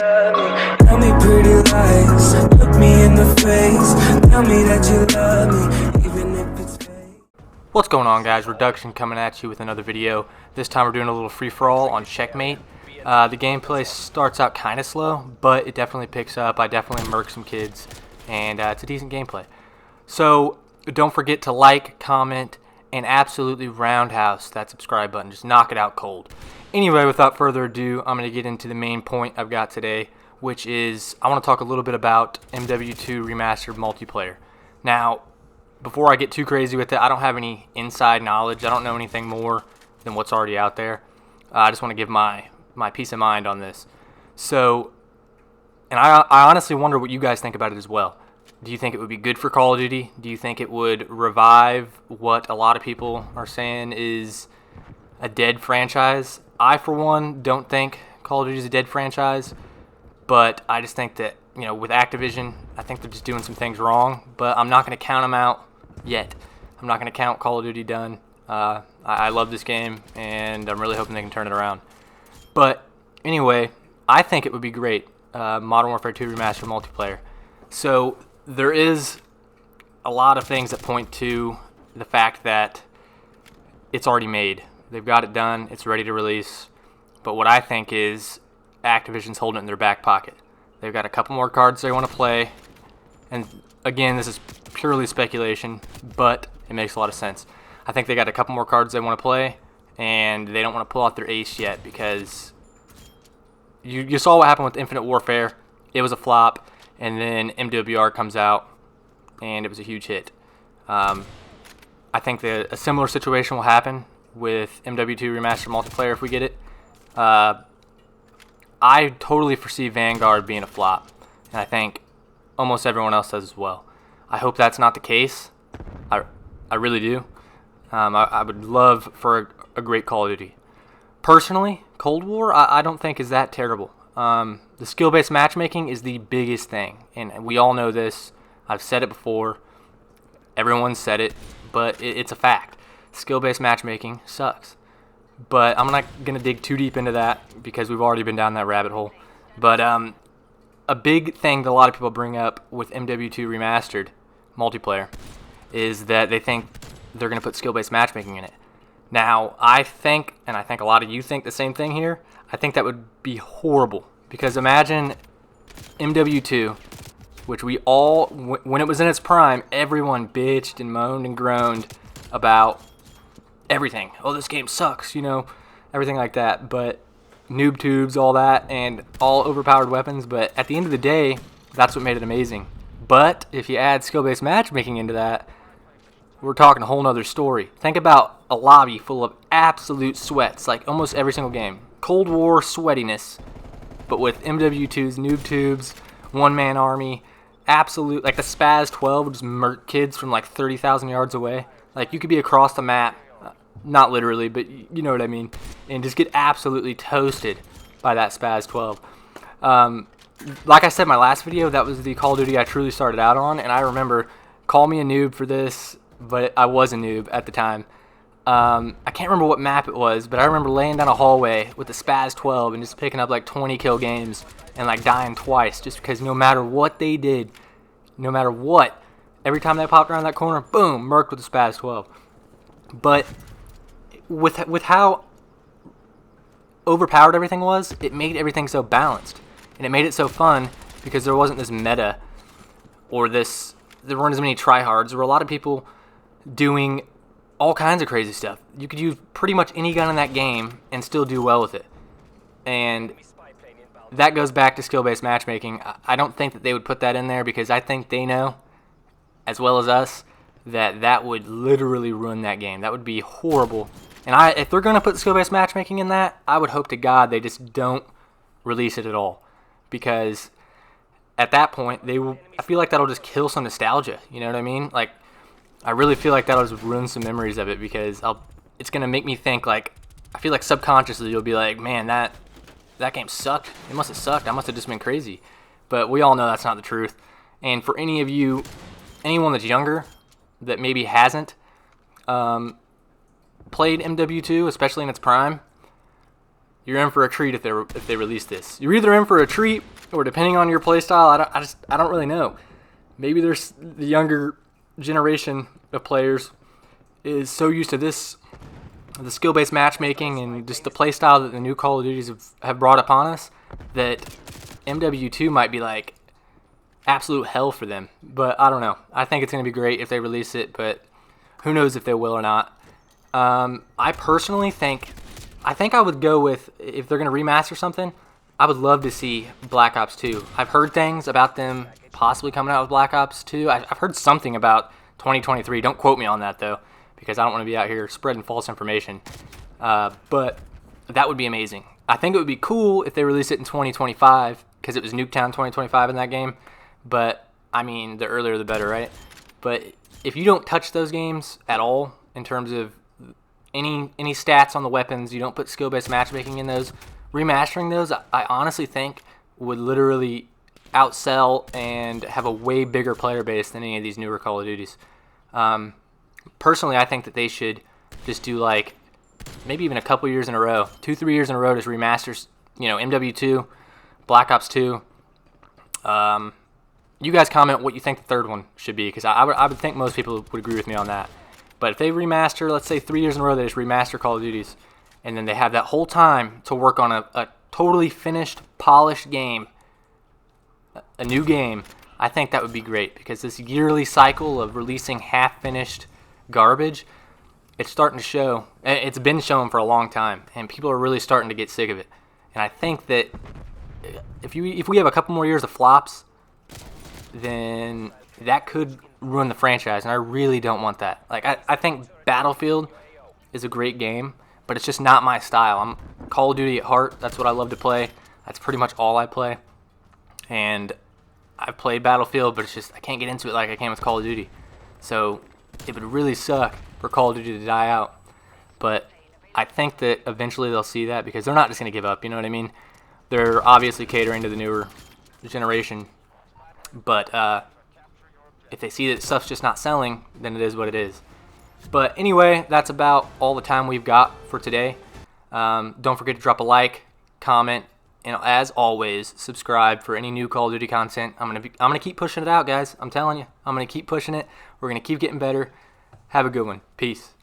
love me. Tell me pretty lies, look me in the face. Tell me that you love me, even if it's fake. What's going on, guys? Reduction coming at you with another video. This time we're doing a little free-for-all on Checkmate. The gameplay starts out kind of slow, but it definitely picks up. I definitely murk some kids, and it's a decent gameplay. So don't forget to like, comment, and absolutely roundhouse that subscribe button. Just knock it out cold. Anyway, without further ado, I'm going to get into the main point I've got today, which is I want to talk a little bit about MW2 Remastered multiplayer. Now, before I get too crazy with it, I don't have any inside knowledge. I don't know anything more than what's already out there. I just want to give my peace of mind on this. So, and I honestly wonder what you guys think about it as well. Do you think it would be good for Call of Duty? Do you think it would revive what a lot of people are saying is a dead franchise? I, for one, don't think Call of Duty is a dead franchise, but I just think that, you know, with Activision, I think they're just doing some things wrong, but I'm not going to count them out yet. I'm not going to count Call of Duty done. I love this game, and I'm really hoping they can turn it around. But anyway, I think it would be great, Modern Warfare 2 Remastered multiplayer. So there is a lot of things that point to the fact that it's already made. They've got it done. It's ready to release. But what I think is Activision's holding it in their back pocket. They've got a couple more cards they want to play. And again, this is purely speculation, but it makes a lot of sense. I think they got a couple more cards they want to play, and they don't want to pull out their ace yet because you saw what happened with Infinite Warfare. It was a flop, and then MWR comes out, and it was a huge hit. I think that a similar situation will happen with MW2 Remastered multiplayer if we get it. I totally foresee Vanguard being a flop, and I think almost everyone else does as well. I hope that's not the case. I really do. I would love for a great Call of Duty. Personally, Cold War I don't think is that terrible. The skill-based matchmaking is the biggest thing, and we all know this. I've said it before. Everyone's said it, but it's a fact. Skill-based matchmaking sucks. But I'm not going to dig too deep into that because we've already been down that rabbit hole. But a big thing that a lot of people bring up with MW2 Remastered multiplayer is that they think they're going to put skill-based matchmaking in it. Now, I think, and I think a lot of you think the same thing here, I think that would be horrible. Because imagine MW2, which we all, when it was in its prime, everyone bitched and moaned and groaned about everything. Oh, this game sucks, you know, everything like that. But noob tubes, all that, and all overpowered weapons. But at the end of the day, that's what made it amazing. But if you add skill-based matchmaking into that, we're talking a whole nother story. Think about a lobby full of absolute sweats, like almost every single game. Cold War sweatiness, but with MW2's noob tubes, one-man army, absolute, like the Spaz 12 would just murk kids from like 30,000 yards away. Like you could be across the map, not literally, but you know what I mean, and just get absolutely toasted by that Spaz 12. Like I said in my last video, that was the Call of Duty I truly started out on, and I remember, call me a noob for this, but I was a noob at the time. I can't remember what map it was, but I remember laying down a hallway with the Spaz 12 and just picking up like 20 kill games and like dying twice just because no matter what they did, no matter what, every time they popped around that corner, boom, murked with the Spaz 12. But with how overpowered everything was, it made everything so balanced. And it made it so fun because there wasn't this meta or there weren't as many tryhards. There were a lot of people doing all kinds of crazy stuff. You could use pretty much any gun in that game and still do well with it. And that goes back to skill-based matchmaking. I don't think that they would put that in there because I think they know, as well as us, that that would literally ruin that game. That would be horrible. And if they're going to put skill-based matchmaking in that, I would hope to God they just don't release it at all. Because at that point, I feel like that'll just kill some nostalgia. You know what I mean? Like, I really feel like that'll just ruin some memories of it because it's going to make me think, like, I feel like subconsciously you'll be like, man, that game sucked. It must have sucked. I must have just been crazy. But we all know that's not the truth. And for any of you, anyone that's younger that maybe hasn't played MW2, especially in its prime, you're in for a treat if they release this. You're either in for a treat, or depending on your playstyle, I don't really know. Maybe there's the younger generation of players is so used to this, the skill-based matchmaking and just the playstyle that the new Call of Duties have brought upon us, that MW2 might be like absolute hell for them. But I don't know. I think it's going to be great if they release it, but who knows if they will or not. I personally think I would go with, if they're going to remaster something, I would love to see Black Ops 2. I've heard things about them possibly coming out with Black Ops 2. I've heard something about 2023. Don't quote me on that, though, because I don't want to be out here spreading false information. But that would be amazing. I think it would be cool if they released it in 2025, because it was Nuketown 2025 in that game. But, I mean, the earlier the better, right? But if you don't touch those games at all in terms of any stats on the weapons, you don't put skill-based matchmaking in those, remastering those, I honestly think would literally outsell and have a way bigger player base than any of these newer Call of Duties. Personally, I think that they should just do like maybe even a couple years in a row, 2-3 years in a row, just remasters, MW2, Black Ops 2. You guys comment what you think the third one should be, because I would think most people would agree with me on that. But if they remaster, let's say 3 years in a row, they just remaster Call of Duties, and then they have that whole time to work on a totally finished, polished game, a new game, I think that would be great, because this yearly cycle of releasing half-finished garbage, it's starting to show. It's been showing for a long time, and people are really starting to get sick of it. And I think that if we have a couple more years of flops, then that could ruin the franchise, and I really don't want that. Like, I think Battlefield is a great game, but it's just not my style. I'm Call of Duty at heart. That's what I love to play. That's pretty much all I play. And I've played Battlefield, but it's just I can't get into it like I can with Call of Duty. So it would really suck for Call of Duty to die out. But I think that eventually they'll see that, because they're not just going to give up, you know what I mean? They're obviously catering to the newer generation. But if they see that stuff's just not selling, then it is what it is. But anyway, that's about all the time we've got for today. Don't forget to drop a like, comment, and as always, subscribe for any new Call of Duty content. I'm gonna keep pushing it out, guys. I'm telling you, I'm gonna keep pushing it. We're gonna keep getting better. Have a good one. Peace.